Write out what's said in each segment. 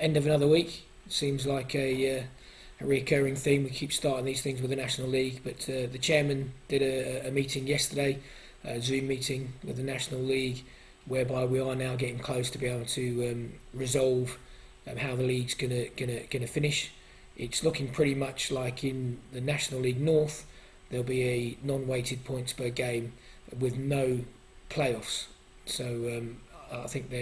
end of another week. Seems like a recurring theme. We keep starting these things with the National League, but the chairman did a meeting yesterday, a Zoom meeting with the National League, whereby we are now getting close to be able to resolve how the league's gonna finish. It's looking pretty much like in the National League North, there'll be a non-weighted points per game with no playoffs. So I think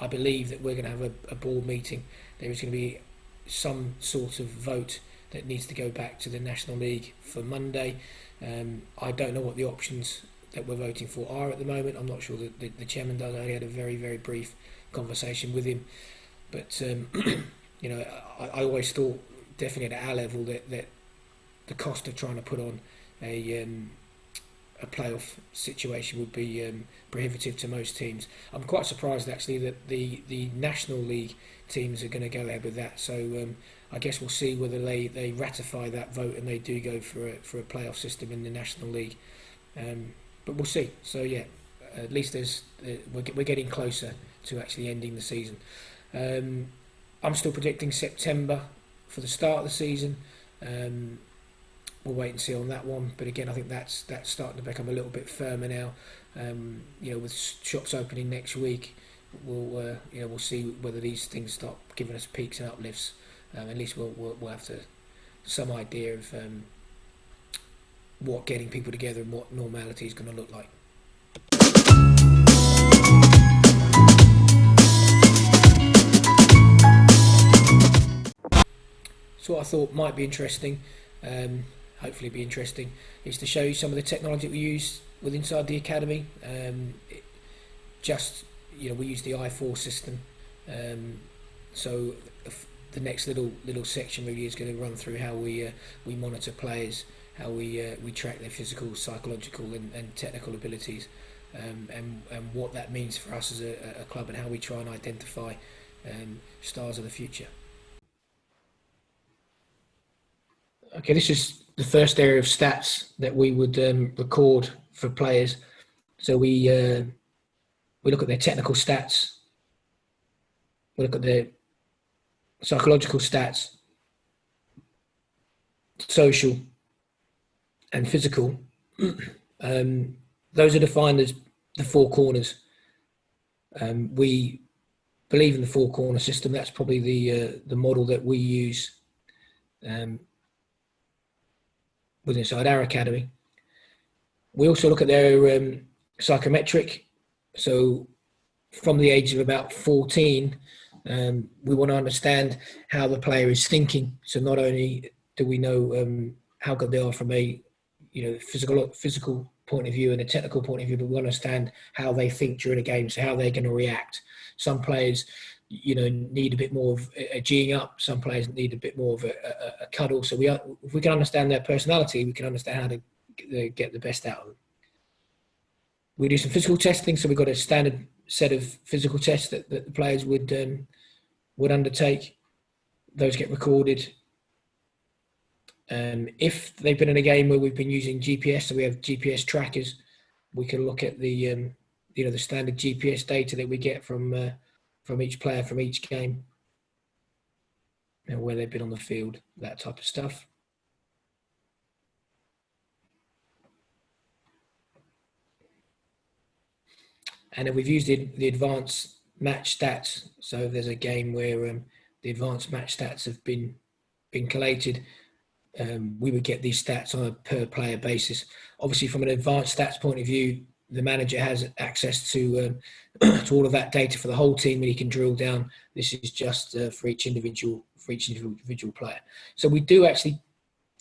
I believe that we're going to have a board meeting. There is going to be some sort of vote that needs to go back to the National League for Monday. I don't know what the options that we're voting for are at the moment. I'm not sure that the chairman does. I only had a very, very brief conversation with him. But, I always thought, definitely at our level, that the cost of trying to put on a playoff situation would be prohibitive to most teams. I'm quite surprised actually that the National League teams are going to go ahead with that. So I guess we'll see whether they ratify that vote and they do go for a playoff system in the National League. But we'll see. So yeah, at least we're getting closer to actually ending the season. I'm still predicting September for the start of the season. We'll wait and see on that one. But again, I think that's starting to become a little bit firmer now. With shops opening next week, we'll see whether these things start giving us peaks and uplifts. At least we'll have some idea of what getting people together and what normality is going to look like. So what I thought might be interesting, hopefully be interesting, is to show you some of the technology we use inside the academy. We use the i4 system. So the next little section really is going to run through how we monitor players, how we track their physical, psychological and technical abilities, and what that means for us as a club, and how we try and identify stars of the future. Okay, this is the first area of stats that we would record for players. So we look at their technical stats, we look at their psychological stats, social and physical. Those are defined as the four corners. We believe in the four corner system. That's probably the model that we use inside our academy. We also look at their psychometric. So from the age of about 14, we want to understand how the player is thinking. So not only do we know how good they are from a physical point of view and a technical point of view, but we understand how they think during a game, so how they're going to react. Some players need a bit more of a G'ing up. Some players need a bit more of a cuddle. So if we can understand their personality, we can understand how to get the best out of them. We do some physical testing. So we've got a standard set of physical tests that the players would undertake. Those get recorded. If they've been in a game where we've been using GPS, so we have GPS trackers, we can look at the standard GPS data that we get from each player from each game, where they've been on the field, that type of stuff. And then we've used the advanced match stats. So if there's a game where the advanced match stats have been collated, we would get these stats on a per player basis. Obviously, from an advanced stats point of view, the manager has access to all of that data for the whole team, and he can drill down. This is just for each individual player. So we do actually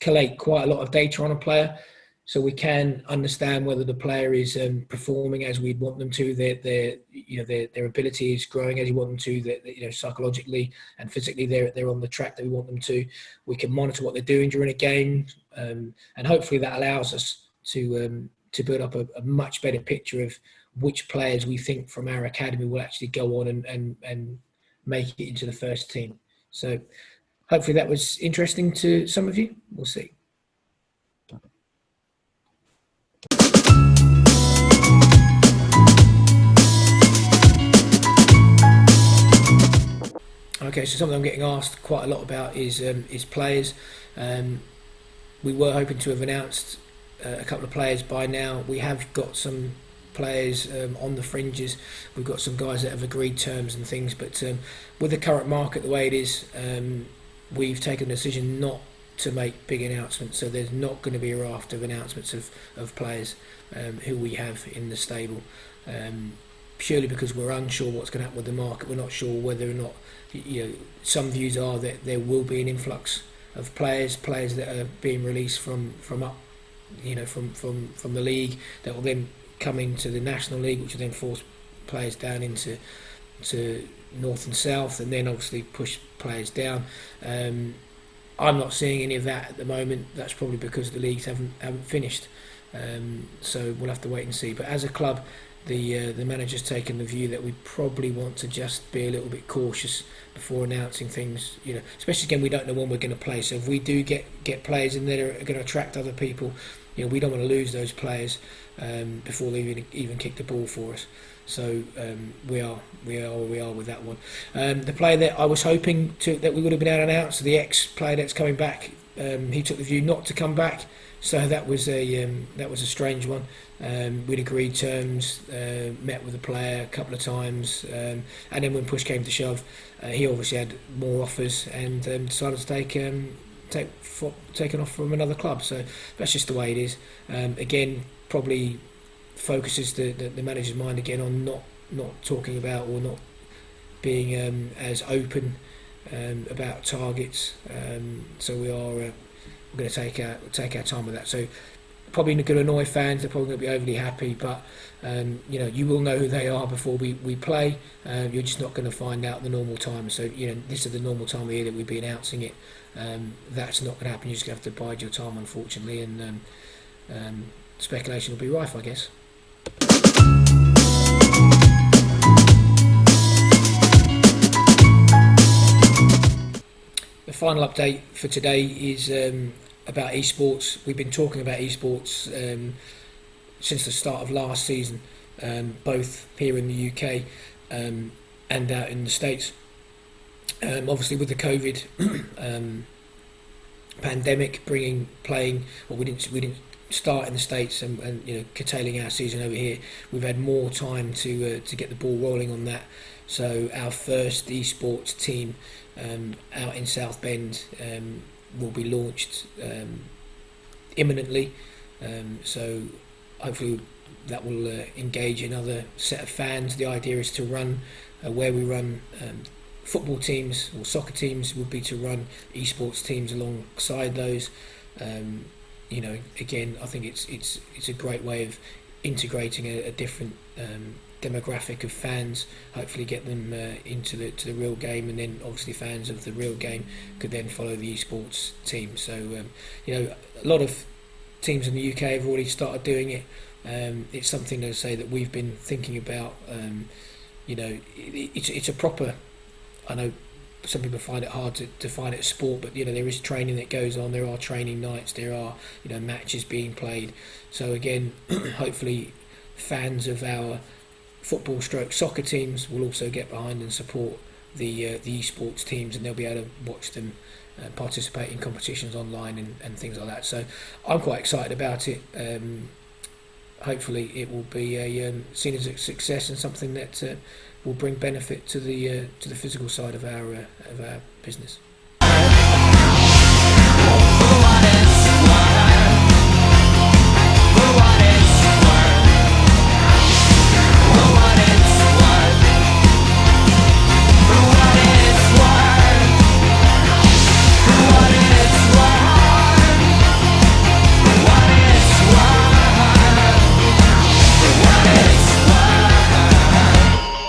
collate quite a lot of data on a player, so we can understand whether the player is performing as we'd want them to. Their ability is growing as we want them to. That psychologically and physically they're on the track that we want them to. We can monitor what they're doing during a game, and hopefully that allows us to build up a much better picture of which players we think from our academy will actually go on and make it into the first team. So hopefully that was interesting to some of you. We'll see. Okay, so something I'm getting asked quite a lot about is players. We were hoping to have announced a couple of players by now. We have got some players on the fringes. We've got some guys that have agreed terms and things, but with the current market the way it is, we've taken the decision not to make big announcements. So there's not going to be a raft of announcements of players who we have in the stable, purely because we're unsure what's going to happen with the market. We're not sure whether or not, some views are that there will be an influx of players that are being released from up, from the league, that will then come into the National League, which will then force players down into North and South, and then obviously push players down. I'm not seeing any of that at the moment. That's probably because the leagues haven't finished. So we'll have to wait and see. But as a club, the manager's taken the view that we probably want to just be a little bit cautious before announcing things. Especially again, we don't know when we're going to play. So if we do get players in there that are going to attract other people, we don't want to lose those players before they even kick the ball for us. So we are where we are with that one. The player that I was hoping that we would have been able to announce, the ex-player that's coming back, he took the view not to come back. So that was a strange one. We'd agreed terms, met with the player a couple of times, and then when push came to shove, he obviously had more offers and decided to taken off from another club. So that's just the way it is. Again, probably focuses the manager's mind again on not talking about or not being as open about targets. So we're going to take our time with that. So probably going to annoy fans. They're probably going to be overly happy, but you will know who they are before we play. You're just not going to find out the normal time. So this is the normal time of year that we'd be announcing it. That's not going to happen. You just have to bide your time, unfortunately, and speculation will be rife, I guess. The final update for today is about esports. We've been talking about esports since the start of last season, both here in the UK and out in the States. Obviously, with the COVID pandemic playing, we didn't start in the States and curtailing our season over here. We've had more time to get the ball rolling on that. So our first esports team out in South Bend will be launched imminently. So hopefully that will engage another set of fans. The idea is to run where we run football teams or soccer teams, would be to run esports teams alongside those. Again, I think it's a great way of integrating a different demographic of fans. Hopefully, get them into the real game, and then obviously fans of the real game could then follow the esports team. So a lot of teams in the UK have already started doing it. It's something, as I say, that we've been thinking about. It's a proper. I know some people find it hard to define it as sport, but there is training that goes on. There are training nights. There are matches being played. So again, hopefully, fans of our football/soccer teams will also get behind and support the esports teams, and they'll be able to watch them participate in competitions online and things like that. So I'm quite excited about it. Hopefully, it will be seen as a success and something that will bring benefit to the physical side of our business.